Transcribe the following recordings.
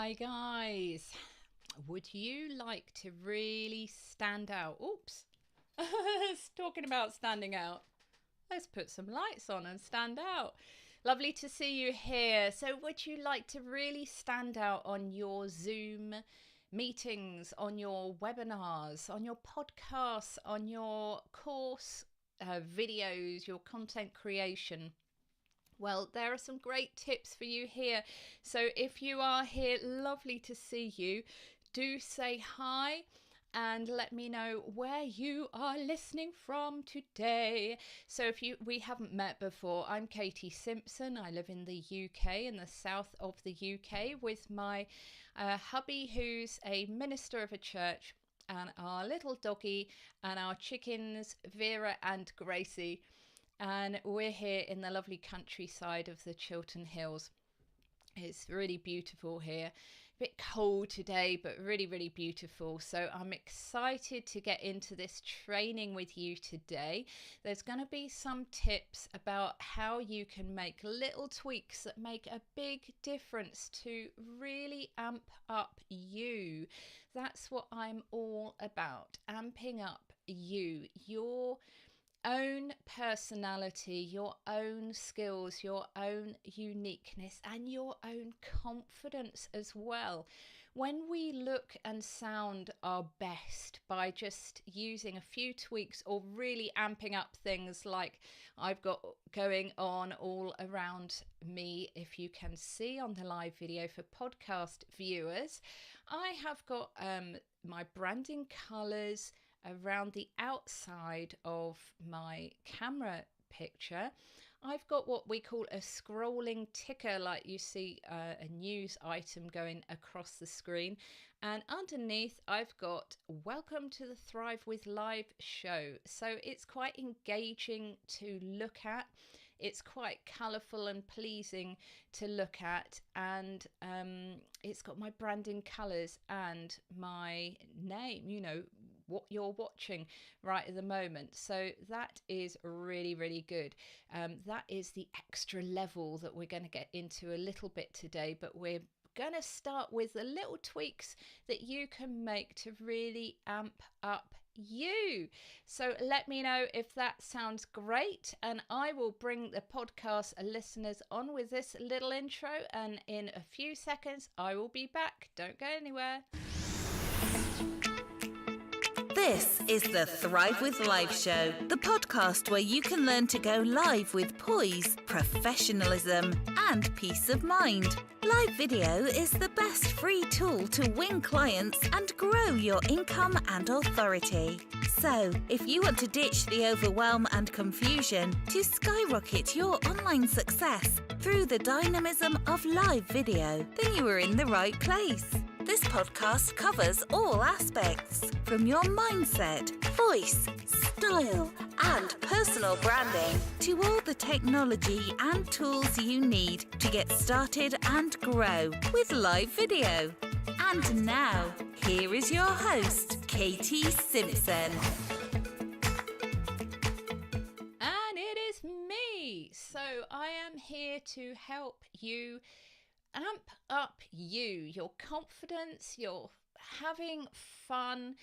Hi guys, would you like to really stand out? Oops, talking about standing out. Let's put some lights on and stand out. Lovely to see you here. So would you like to really stand out on your Zoom meetings, on your webinars, on your podcasts, on your course videos, your content creation? Well, there are some great tips for you here. So if you are here, lovely to see you. Do say hi and let me know where you are listening from today. So if we haven't met before, I'm Katie Simpson. I live in the UK, in the south of the UK, with my hubby, who's a minister of a church, and our little doggy and our chickens, Vera and Gracie. And we're here in the lovely countryside of the Chiltern Hills. It's really beautiful here. A bit cold today, but really, really beautiful. So I'm excited to get into this training with you today. There's going to be some tips about how you can make little tweaks that make a big difference to really amp up you. That's what I'm all about, amping up you, your own personality, your own skills, your own uniqueness, and your own confidence as well. When we look and sound our best by just using a few tweaks or really amping up things like I've got going on all around me, if you can see on the live video for podcast viewers, I have got my branding colours around the outside of my camera picture. I've got what we call a scrolling ticker, like you see a news item going across the screen, and underneath I've got welcome to the Thrive with Live show. So it's quite engaging to look at. It's quite colourful and pleasing to look at, and it's got my branding colours and my name, you know, what you're watching right at the moment. So that is really, really good. That is the extra level that we're going to get into a little bit today, but we're going to start with the little tweaks that you can make to really amp up you. So let me know if that sounds great, and I will bring the podcast listeners on with this little intro, and in a few seconds I will be back. Don't go anywhere. This is the Thrive with Live show, the podcast where you can learn to go live with poise, professionalism, and peace of mind. Live video is the best free tool to win clients and grow your income and authority. So, if you want to ditch the overwhelm and confusion to skyrocket your online success through the dynamism of live video, then you are in the right place. This podcast covers all aspects, from your mindset, voice, style, and personal branding to all the technology and tools you need to get started and grow with live video. And now, here is your host, Katie Simpson. And it is me. So I am here to help you amp up your confidence, your having fun,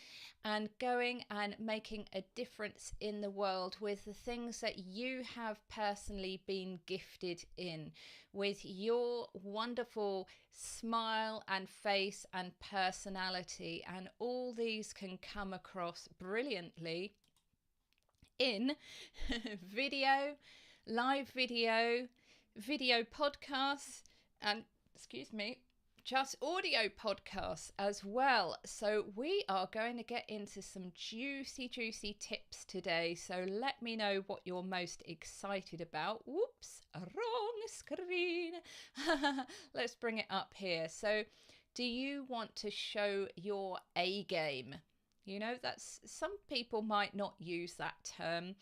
and going and making a difference in the world with the things that you have personally been gifted in, with your wonderful smile and face and personality. And all these can come across brilliantly in video, live video, video podcasts, and just audio podcasts as well. So we are going to get into some juicy tips today. So let me know what you're most excited about. Whoops, wrong screen. Let's bring it up here. So do you want to show your A game? You know, that's, some people might not use that term.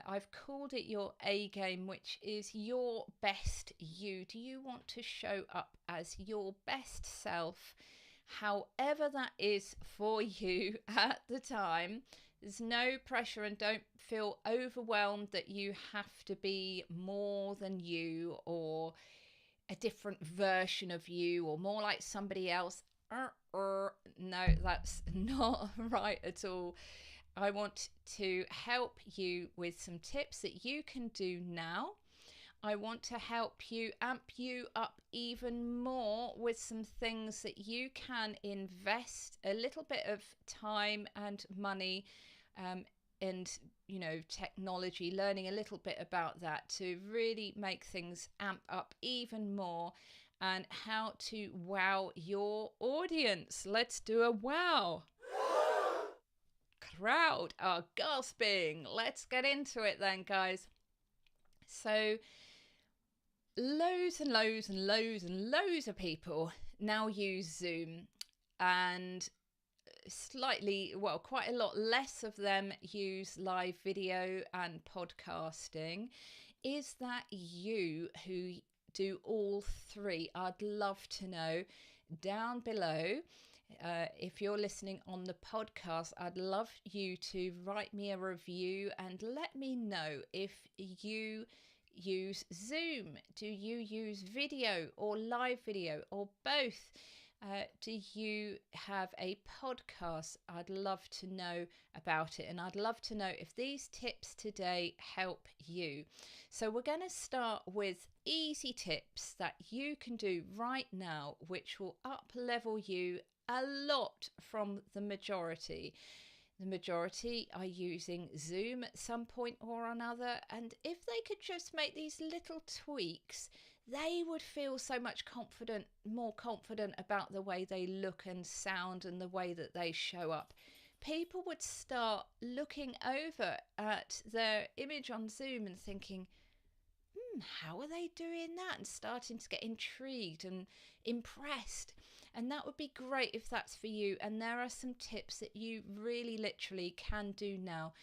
I've called it your A game, which is your best you. Do you want to show up as your best self, however that is for you at the time? There's no pressure, and don't feel overwhelmed that you have to be more than you, or a different version of you or more like somebody else. No, that's not right at all. I want to help you with some tips that you can do now. I want to help you amp you up even more with some things that you can invest a little bit of time and money and, technology, learning a little bit about that to really make things amp up even more, and how to wow your audience. Let's do a wow. Crowd are gasping. Let's get into it then, guys. So loads and loads and loads and loads of people now use Zoom, and quite a lot less of them use live video and podcasting. Is that you who do all three? I'd love to know down below. If you're listening on the podcast, I'd love you to write me a review and let me know if you use Zoom. Do you use video or live video or both? Do you have a podcast? I'd love to know about it, and I'd love to know if these tips today help you. So we're going to start with easy tips that you can do right now, which will up level you a lot from the majority. The majority are using Zoom at some point or another, and if they could just make these little tweaks, they would feel so much more confident about the way they look and sound and the way that they show up. People would start looking over at their image on Zoom and thinking, how are they doing that? And starting to get intrigued and impressed. And that would be great if that's for you. And there are some tips that you really literally can do now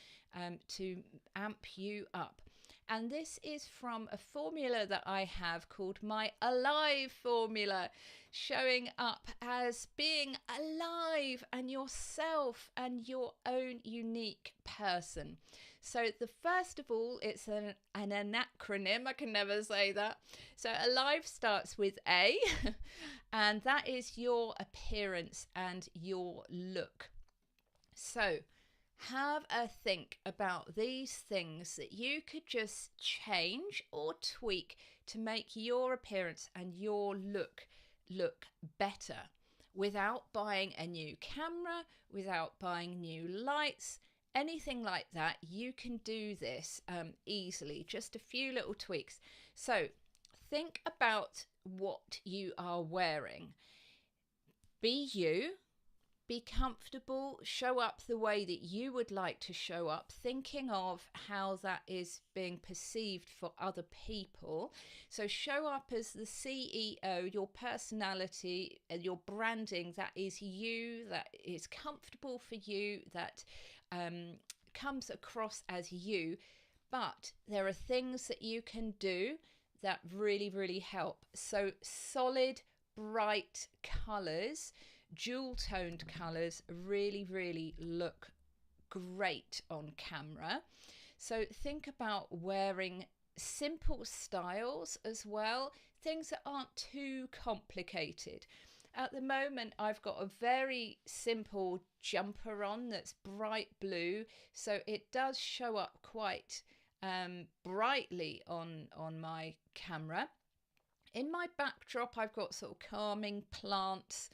to amp you up. And this is from a formula that I have called my Alive formula, showing up as being alive and yourself and your own unique person. So the first of all, it's an acronym. I can never say that. So Alive starts with A, and that is your appearance and your look. So have a think about these things that you could just change or tweak to make your appearance and your look better without buying a new camera, without buying new lights, anything like that. You can do this easily, just a few little tweaks. So think about what you are wearing. Be you. Be comfortable, show up the way that you would like to show up, thinking of how that is being perceived for other people. So show up as the CEO, your personality, your branding, that is you, that is comfortable for you, that comes across as you. But there are things that you can do that really, really help. So solid, bright colours, dual-toned colours really look great on camera. So think about wearing simple styles as well, things that aren't too complicated. At the moment, I've got a very simple jumper on that's bright blue, so it does show up quite brightly on my camera. In my backdrop, I've got sort of calming plants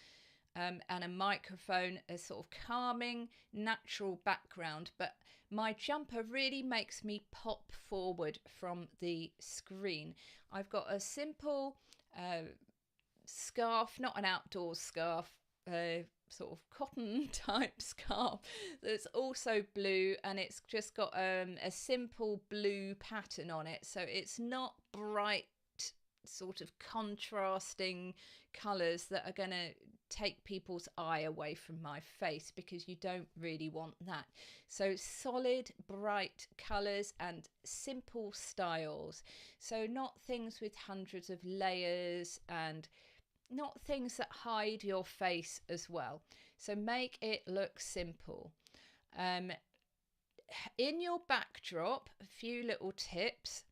and a microphone, a sort of calming, natural background. But my jumper really makes me pop forward from the screen. I've got a simple scarf, not an outdoor scarf, sort of cotton type scarf that's also blue, and it's just got a simple blue pattern on it. So it's not bright, sort of contrasting colours that are going to take people's eye away from my face, because you don't really want that. So solid, bright colours and simple styles. So not things with hundreds of layers, and not things that hide your face as well. So make it look simple. In your backdrop, a few little tips.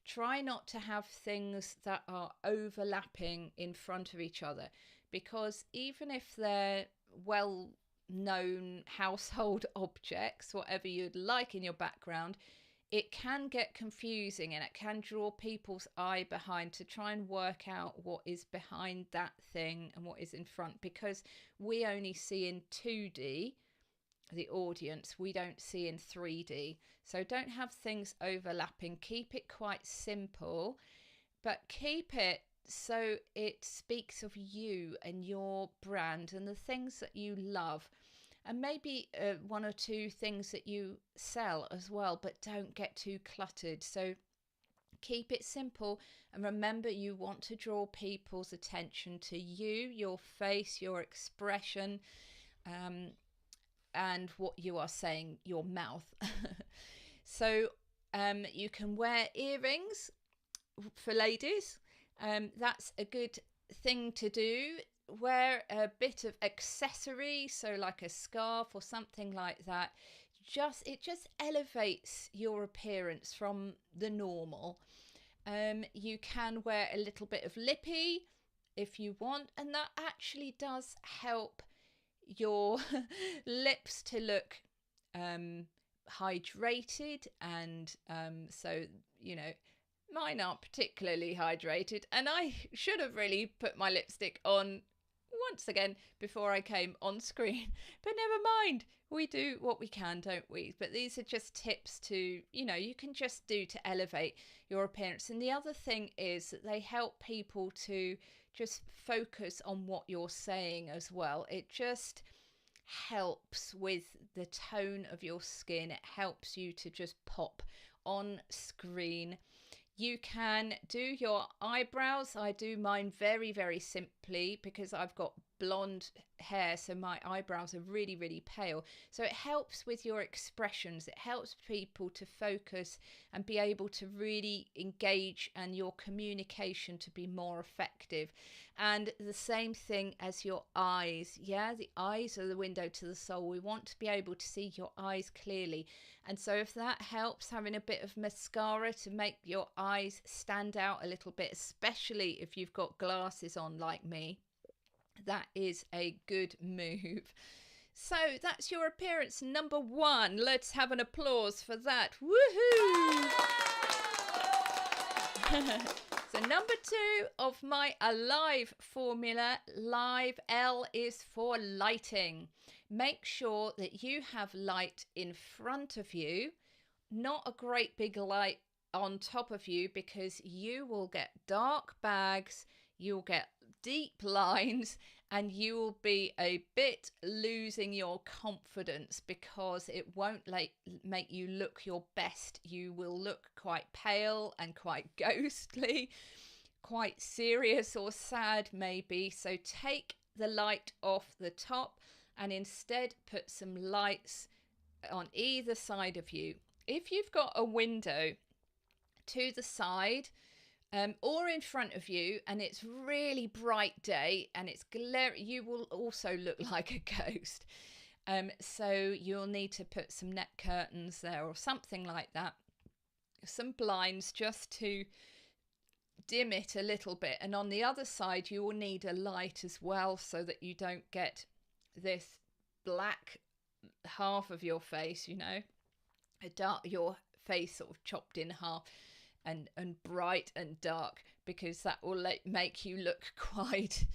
try not to have things that are overlapping in front of each other, because even if they're well known household objects, whatever you'd like in your background, it can get confusing and it can draw people's eye behind to try and work out what is behind that thing and what is in front, because we only see in 2D, the audience, we don't see in 3D. So don't have things overlapping. Keep it quite simple, but keep it so it speaks of you and your brand and the things that you love, and maybe one or two things that you sell as well, but don't get too cluttered. So keep it simple, and remember, you want to draw people's attention to you, your face, your expression, and what you are saying, your mouth. So you can wear earrings for ladies. That's a good thing to do. Wear a bit of accessory, so like a scarf or something like that. It just elevates your appearance from the normal. You can wear a little bit of lippy if you want, and that actually does help your lips to look hydrated, and so, you know, mine aren't particularly hydrated, and I should have really put my lipstick on once again before I came on screen, but never mind, we do what we can, don't we? But these are just tips to, you know, you can just do to elevate your appearance. And the other thing is that they help people to just focus on what you're saying as well. It just helps with the tone of your skin. It helps you to just pop on screen. You can do your eyebrows. I do mine very, very simply because I've got blonde hair, so my eyebrows are really, really pale. So it helps with your expressions. It helps people to focus and be able to really engage, and your communication to be more effective. And the same thing as your eyes. Yeah, the eyes are the window to the soul. We want to be able to see your eyes clearly. And so if that helps, having a bit of mascara to make your eyes stand out a little bit, especially if you've got glasses on like me, that is a good move. So that's your appearance number 1. Let's have an applause for that. Woohoo! So number 2 of my Alive formula, Live L, is for lighting. Make sure that you have light in front of you, not a great big light on top of you, because you will get dark bags, you'll get deep lines, and you will be a bit losing your confidence, because it won't make you look your best. You will look quite pale and quite ghostly, quite serious or sad maybe. So take the light off the top and instead put some lights on either side of you. If you've got a window to the side or in front of you, and it's really bright day and it's you will also look like a ghost. So you'll need to put some net curtains there or something like that, some blinds just to dim it a little bit. And on the other side you will need a light as well, so that you don't get this black half of your face, you know, your face sort of chopped in half and bright and dark, because that will make you look quite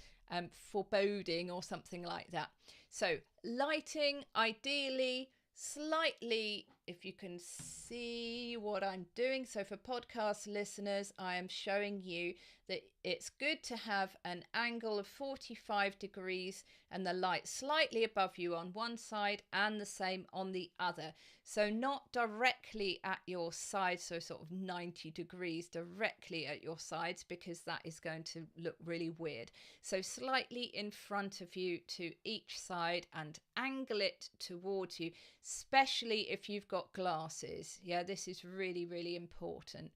foreboding or something like that. So lighting, ideally slightly, if you can see what I'm doing. So for podcast listeners, I am showing you that it's good to have an angle of 45 degrees and the light slightly above you on one side and the same on the other. So not directly at your side, so sort of 90 degrees directly at your sides, because that is going to look really weird. So slightly in front of you to each side and angle it towards you, especially if you've got glasses. Yeah, this is really, really important.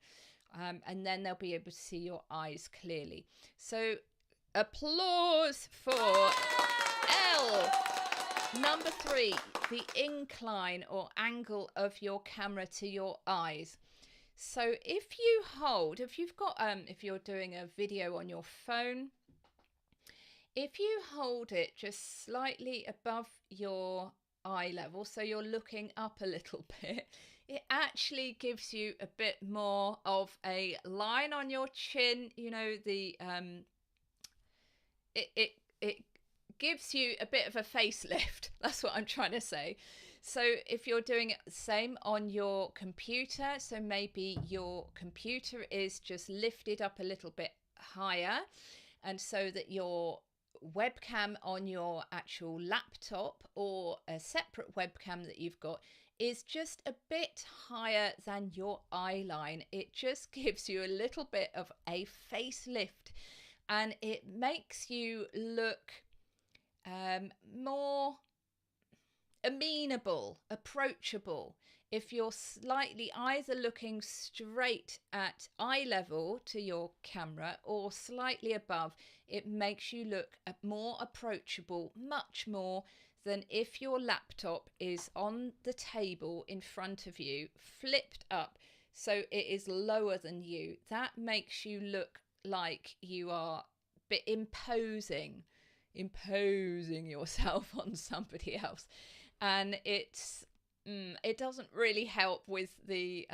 And then they'll be able to see your eyes clearly. So applause for L. Number 3, the incline or angle of your camera to your eyes. So if you're doing a video on your phone, if you hold it just slightly above your eye level, so you're looking up a little bit, it actually gives you a bit more of a line on your chin. You know, it gives you a bit of a facelift. That's what I'm trying to say. So if you're doing it the same on your computer, so maybe your computer is just lifted up a little bit higher, and so that your webcam on your actual laptop or a separate webcam that you've got is just a bit higher than your eye line. It just gives you a little bit of a facelift, and it makes you look more amenable, approachable. If you're slightly either looking straight at eye level to your camera or slightly above, it makes you look more approachable, much more than if your laptop is on the table in front of you, flipped up so it is lower than you. That makes you look like you are a bit imposing yourself on somebody else. And it doesn't really help with the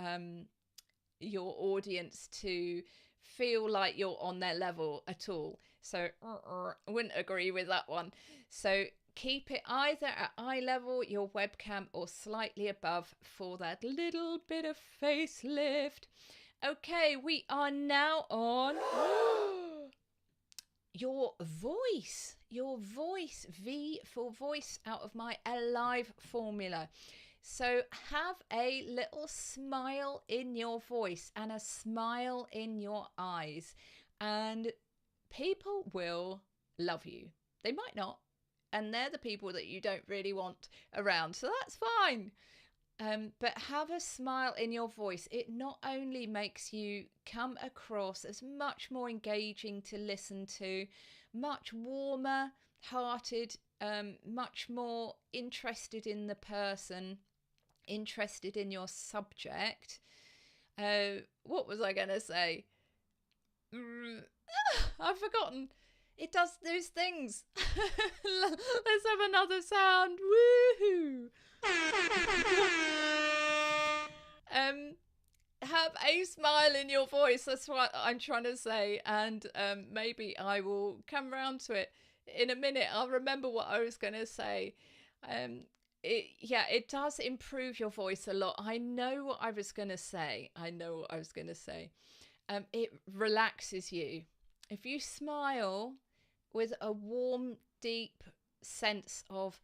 your audience to feel like you're on their level at all. So I wouldn't agree with that one. So keep it either at eye level, your webcam, or slightly above for that little bit of facelift. Okay, we are now on your voice. V for voice, out of my Alive formula. So have a little smile in your voice and a smile in your eyes, and people will love you. They might not, and they're the people that you don't really want around, so that's fine. But have a smile in your voice. It not only makes you come across as much more engaging to listen to, much warmer hearted, much more interested in the person, interested in your subject. What was I going to say? I've forgotten. It does those things. Let's have another sound. Woohoo! Have a smile in your voice. That's what I'm trying to say. And maybe I will come round to it in a minute. I'll remember what I was going to say. It does improve your voice a lot. I know what I was going to say. It relaxes you. If you smile with a warm, deep sense of,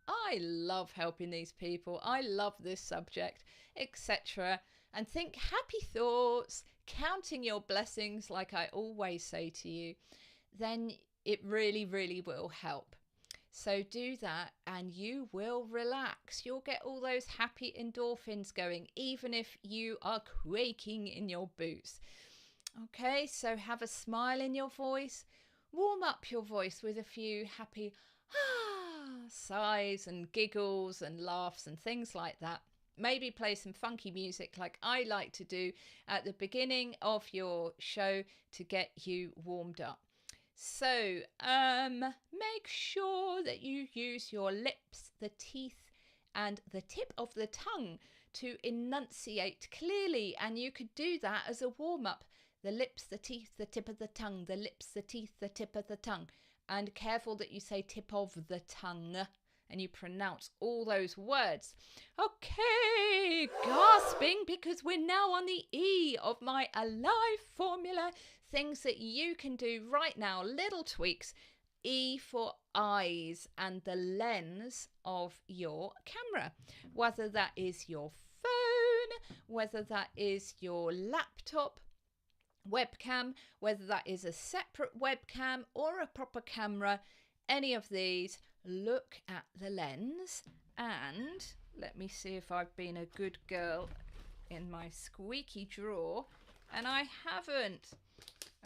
I love helping these people, I love this subject, etc., and think happy thoughts, counting your blessings like I always say to you, then it really, really will help. So do that and you will relax. You'll get all those happy endorphins going, even if you are quaking in your boots. Okay, so have a smile in your voice. Warm up your voice with a few happy sighs and giggles and laughs and things like that. Maybe play some funky music like I like to do at the beginning of your show to get you warmed up. So make sure that you use your lips, the teeth and the tip of the tongue to enunciate clearly, and you could do that as a warm-up. The lips, the teeth, the tip of the tongue, the lips, the teeth, the tip of the tongue. And careful that you say tip of the tongue and you pronounce all those words. Okay, gasping because we're now on the E of my Alive formula. Things that you can do right now, little tweaks. E for eyes and the lens of your camera. Whether that is your phone, whether that is your laptop webcam, whether that is a separate webcam or a proper camera, any of these, look at the lens. And let me see if I've been a good girl in my squeaky drawer, and I haven't.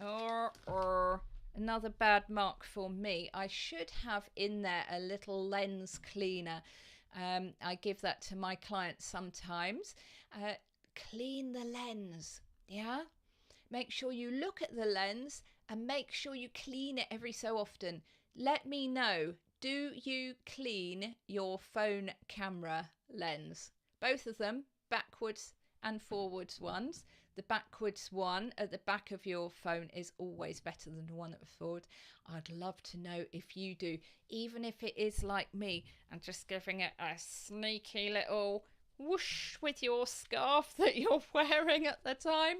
Or another bad mark for me. I should have in there a little lens cleaner. I give that to my clients sometimes. clean the lens. Yeah? Make sure you look at the lens and make sure you clean it every so often. Let me know, do you clean your phone camera lens? Both of them, backwards and forwards ones. The backwards one at the back of your phone is always better than the one at the forward. I'd love to know if you do, even if it is like me and just giving it a sneaky little whoosh with your scarf that you're wearing at the time.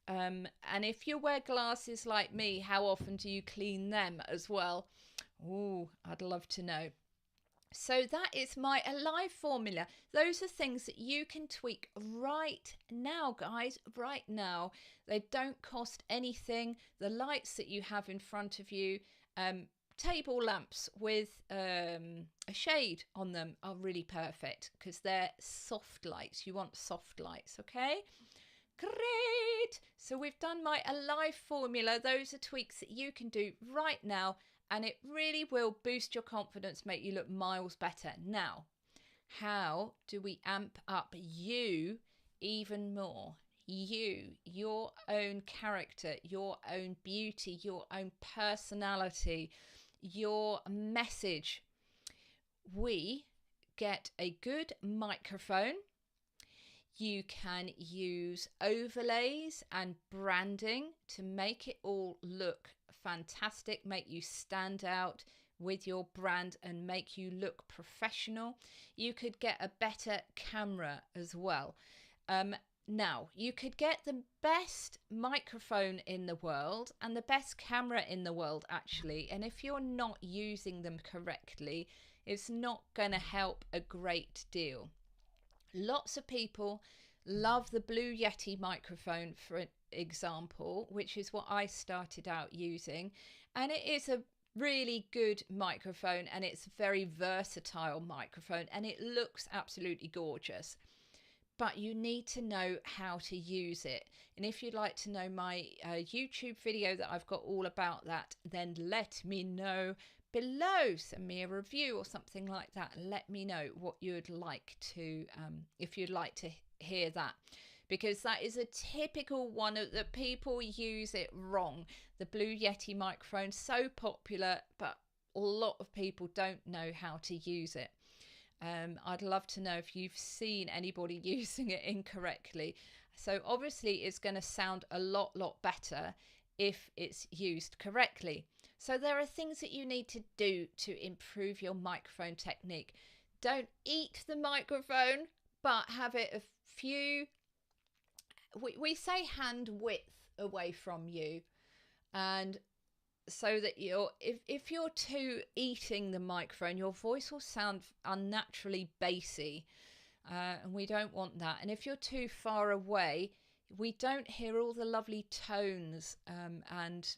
And if you wear glasses like me, how often do you clean them as well? Ooh, I'd love to know. So that is my Alive formula. Those are things that you can tweak right now, guys, right now. They don't cost anything. The lights that you have in front of you, table lamps with a shade on them are really perfect because they're soft lights. You want soft lights, okay? Great. So we've done my Alive formula. Those are tweaks that you can do right now, and it really will boost your confidence, make you look miles better. Now, how do we amp up you even more? You, your own character, your own beauty, your own personality, your message. We get a good microphone. You can use overlays and branding to make it all look fantastic, make you stand out with your brand and make you look professional. You could get a better camera as well. Now, you could get the best microphone in the world and the best camera in the world, actually. And if you're not using them correctly, it's not going to help a great deal. Lots of people love the Blue Yeti microphone, for example, which is what I started out using. And it is a really good microphone, and it's a very versatile microphone, and it looks absolutely gorgeous. But you need to know how to use it. And if you'd like to know my YouTube video that I've got all about that, then let me know below. Send me a review or something like that. Let me know what you'd like to, if you'd like to hear that, because that is a typical one that people use it wrong. The Blue Yeti microphone, so popular, but a lot of people don't know how to use it. I'd love to know if you've seen anybody using it incorrectly. So obviously it's going to sound a lot better if it's used correctly. So there are things that you need to do to improve your microphone technique. Don't eat the microphone, but have it a few, we say hand width away from you. And so that if you're too eating the microphone, your voice will sound unnaturally bassy. And we don't want that. And if you're too far away, we don't hear all the lovely tones and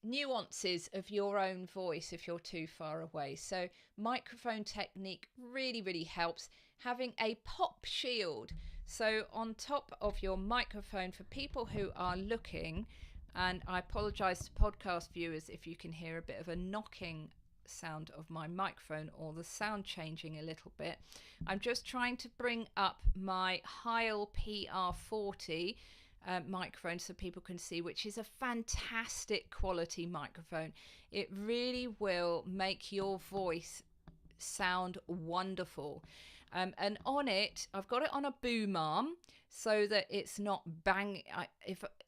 nuances of your own voice if you're too far away. So microphone technique really helps. Having a pop shield, so on top of your microphone, for people who are looking, and I apologize to podcast viewers if you can hear a bit of a knocking sound of my microphone or the sound changing a little bit. I'm just trying to bring up my Heil PR40 microphone so people can see, which is a fantastic quality microphone. It really will make your voice sound wonderful. And on it, I've got it on a boom arm so that it's not bang.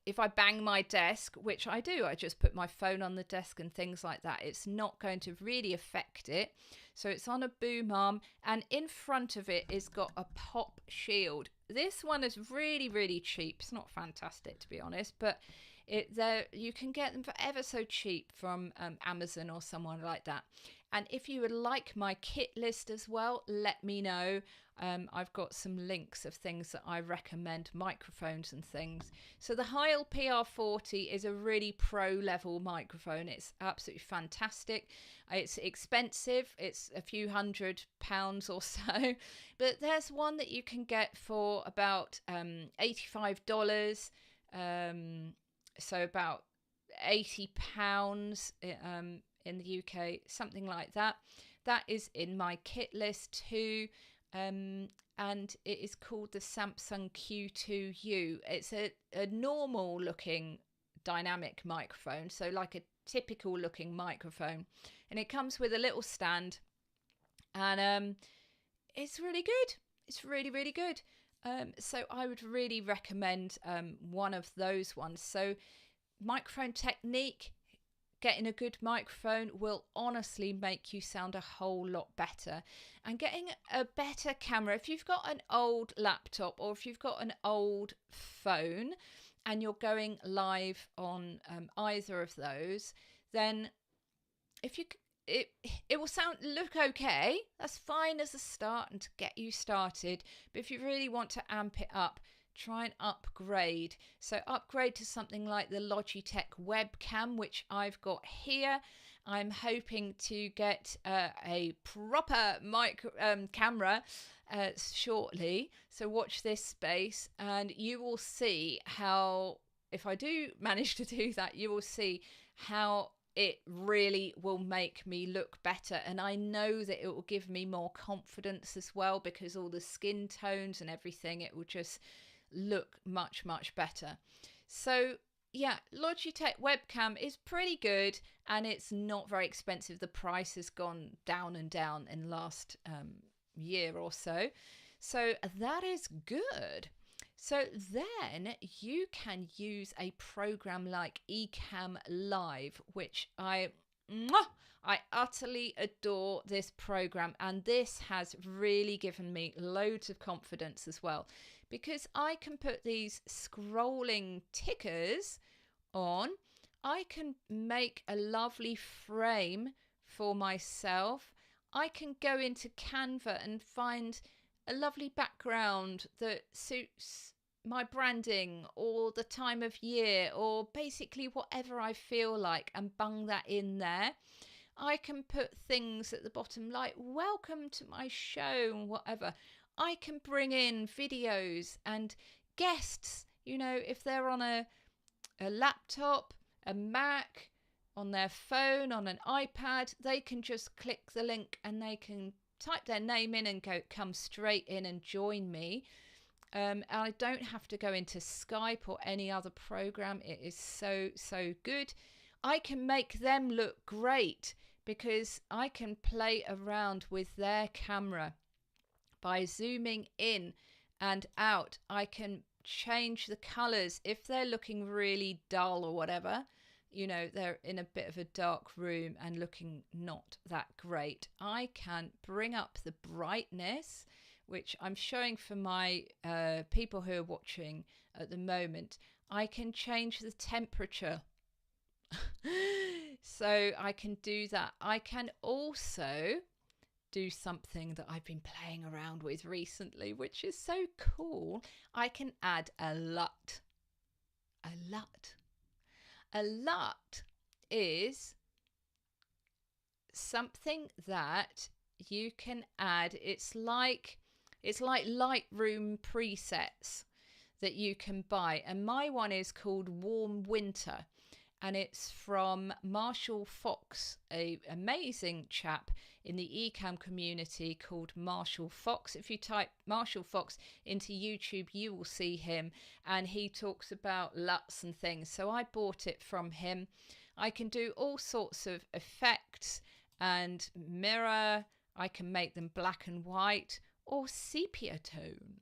If I bang my desk, which I do, I just put my phone on the desk and things like that, it's not going to really affect it. So it's on a boom arm, and in front of it is got a pop shield. This one is really cheap. It's not fantastic, to be honest, but you can get them for ever so cheap from Amazon or someone like that. And if you would like my kit list as well, let me know. I've got some links of things that I recommend, microphones and things. So the Heil PR40 is a really pro level microphone. It's absolutely fantastic. It's expensive. It's a few £100 or so. But there's one that you can get for about $85. So about £80 in the UK, something like that. That is in my kit list too. and it is called the Samsung Q2U. It's a normal looking dynamic microphone, so like a typical looking microphone, and it comes with a little stand, and it's really good. It's really, really good. So I would really recommend one of those ones. So microphone technique, getting a good microphone will honestly make you sound a whole lot better. And getting a better camera, if you've got an old laptop or if you've got an old phone and you're going live on either of those, then if you it will look okay. That's fine as a start and to get you started. But if you really want to amp it up, try and upgrade. So upgrade to something like the Logitech webcam, which I've got here. I'm hoping to get a proper camera shortly. So watch this space and you will see how, if I do manage to do that, you will see how it really will make me look better. And I know that it will give me more confidence as well, because all the skin tones and everything, it will just look much, much better. So yeah, Logitech webcam is pretty good and it's not very expensive. The price has gone down and down in the last year or so. So that is good. So then you can use a program like Ecamm Live, which I utterly adore this program. And this has really given me loads of confidence as well, because I can put these scrolling tickers on. I can make a lovely frame for myself. I can go into Canva and find a lovely background that suits my branding or the time of year or basically whatever I feel like, and bung that in there. I can put things at the bottom like welcome to my show and whatever. I can bring in videos and guests, you know, if they're on a laptop, a Mac, on their phone, on an iPad, they can just click the link and they can type their name in and come straight in and join me. And I don't have to go into Skype or any other program. It is so, so good. I can make them look great because I can play around with their camera by zooming in and out. I can change the colors if they're looking really dull or whatever. You know, they're in a bit of a dark room and looking not that great. I can bring up the brightness, which I'm showing for my people who are watching at the moment. I can change the temperature. So I can do that. I can also do something that I've been playing around with recently, which is so cool. I can add a LUT. A LUT. A LUT is something that you can add. It's like Lightroom presets that you can buy, and my one is called Warm Winter, and it's from Marshall Fox, a amazing chap in the Ecamm community called Marshall Fox. If you type Marshall Fox into YouTube, you will see him, and he talks about LUTs and things. So I bought it from him. I can do all sorts of effects and mirror. I can make them black and white or sepia tone.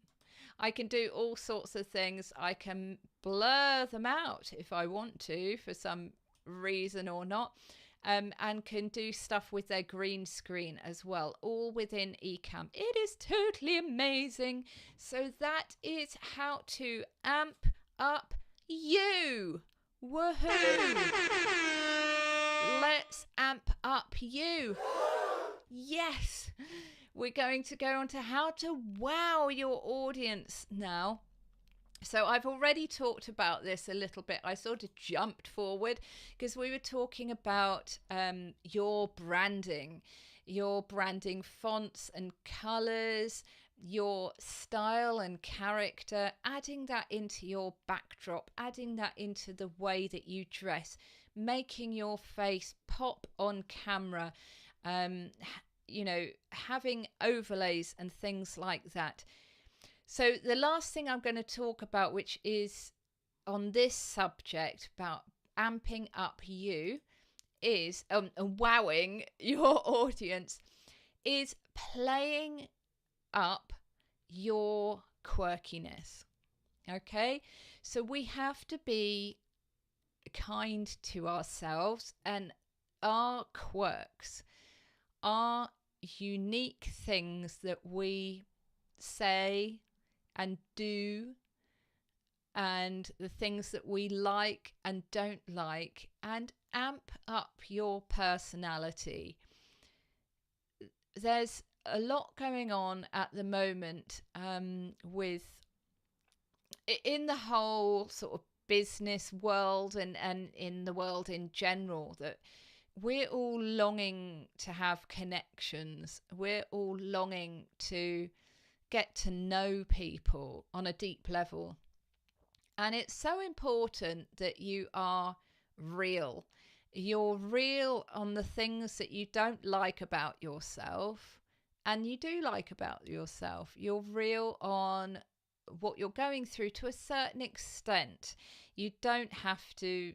I can do all sorts of things. I can blur them out if I want to for some reason or not, and can do stuff with their green screen as well, all within Ecamm. It is totally amazing. So that is how to amp up you. Woohoo! Let's amp up you. Yes! We're going to go on to how to wow your audience now. So I've already talked about this a little bit. I sort of jumped forward because we were talking about your branding fonts and colors, your style and character, adding that into your backdrop, adding that into the way that you dress, making your face pop on camera, having overlays and things like that. So the last thing I'm going to talk about, which is on this subject about amping up you, is and wowing your audience, is playing up your quirkiness. Okay, so we have to be kind to ourselves, and our quirks are unique things that we say and do, and the things that we like and don't like, and amp up your personality. There's a lot going on at the moment with in the whole sort of business world and in the world in general, that we're all longing to have connections. We're all longing to get to know people on a deep level. And it's so important that you are real. You're real on the things that you don't like about yourself and you do like about yourself. You're real on what you're going through to a certain extent. You don't have to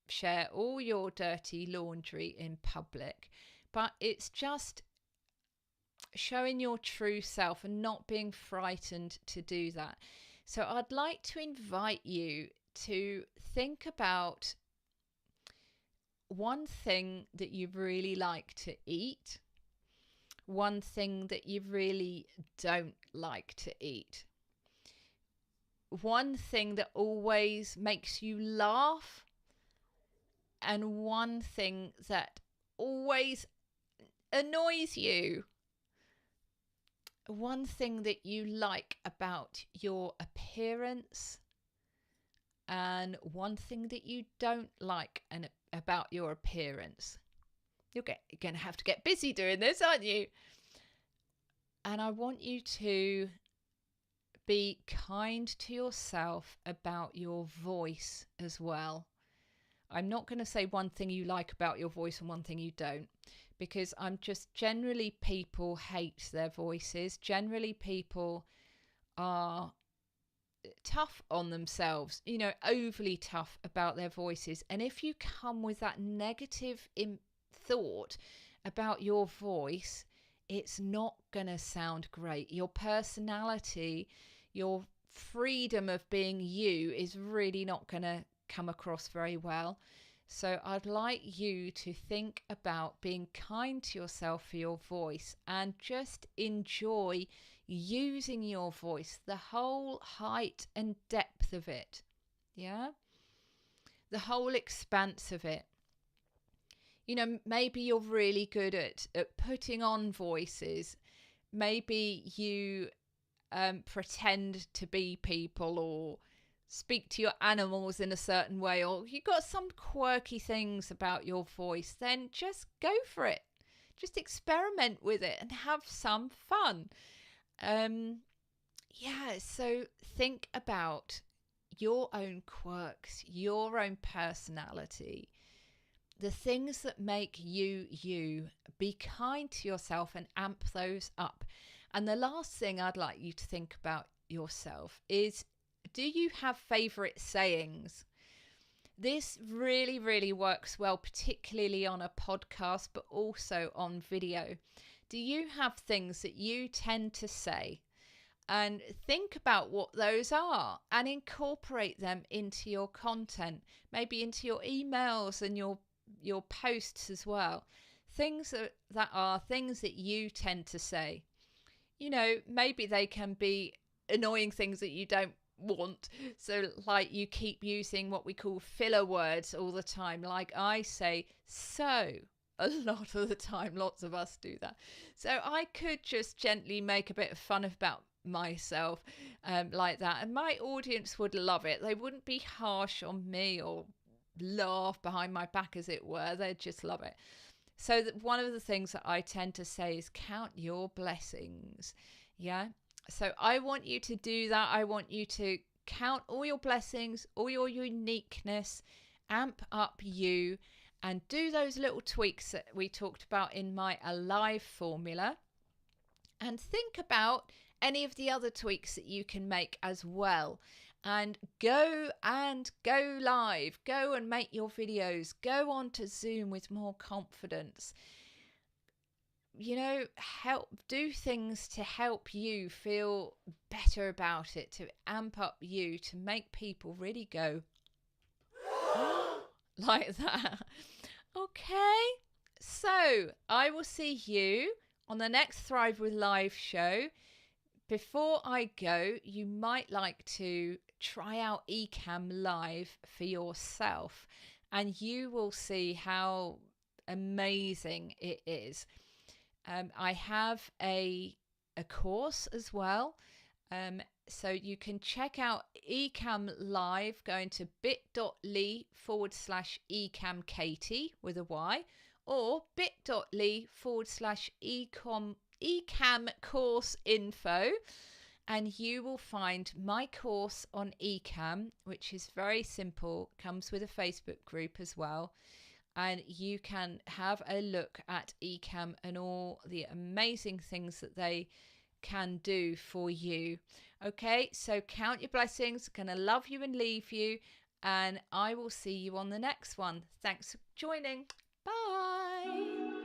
share all your dirty laundry in public, but it's just showing your true self and not being frightened to do that. So I'd like to invite you to think about one thing that you really like to eat, one thing that you really don't like to eat, one thing that always makes you laugh, and one thing that always annoys you. One thing that you like about your appearance, and one thing that you don't like about your appearance. You're going to have to get busy doing this, aren't you? And I want you to be kind to yourself about your voice as well. I'm not going to say one thing you like about your voice and one thing you don't, because I'm just generally people hate their voices. Generally people are tough on themselves, overly tough about their voices. And if you come with that negative thought about your voice, it's not going to sound great. Your personality, your freedom of being you is really not going to come across very well. So I'd like you to think about being kind to yourself for your voice and just enjoy using your voice, the whole height and depth of it. Yeah? The whole expanse of it. Maybe you're really good at putting on voices. Maybe you pretend to be people or speak to your animals in a certain way, or you got some quirky things about your voice, then just go for it. Just experiment with it and have some fun. So think about your own quirks, your own personality, the things that make you you. Be kind to yourself and amp those up. And the last thing I'd like you to think about yourself is, do you have favourite sayings? This really, really works well, particularly on a podcast, but also on video. Do you have things that you tend to say? And think about what those are and incorporate them into your content, maybe into your emails and your posts as well. Things that are things that you tend to say. Maybe they can be annoying things that you don't want. So like you keep using what we call filler words all the time. Like I say so a lot of the time. Lots of us do that. So I could just gently make a bit of fun about myself like that, and my audience would love it. They wouldn't be harsh on me or laugh behind my back, as it were. They'd just love it. So one of the things that I tend to say is count your blessings. Yeah. So I want you to do that. I want you to count all your blessings, all your uniqueness, amp up you, and do those little tweaks that we talked about in my Alive formula, and think about any of the other tweaks that you can make as well. And go live, go and make your videos, go on to Zoom with more confidence. Help do things to help you feel better about it, to amp up you, to make people really go like that. Okay, so I will see you on the next Thrive with Live show. Before I go, you might like to try out Ecamm Live for yourself, and you will see how amazing it is. I have a course as well. So you can check out Ecamm Live going to bit.ly/Ecamm Katie with a Y, or bit.ly/Ecamm course info, and you will find my course on Ecamm, which is very simple, comes with a Facebook group as well. And you can have a look at Ecamm and all the amazing things that they can do for you. Okay, so count your blessings. Gonna love you and leave you. And I will see you on the next one. Thanks for joining. Bye.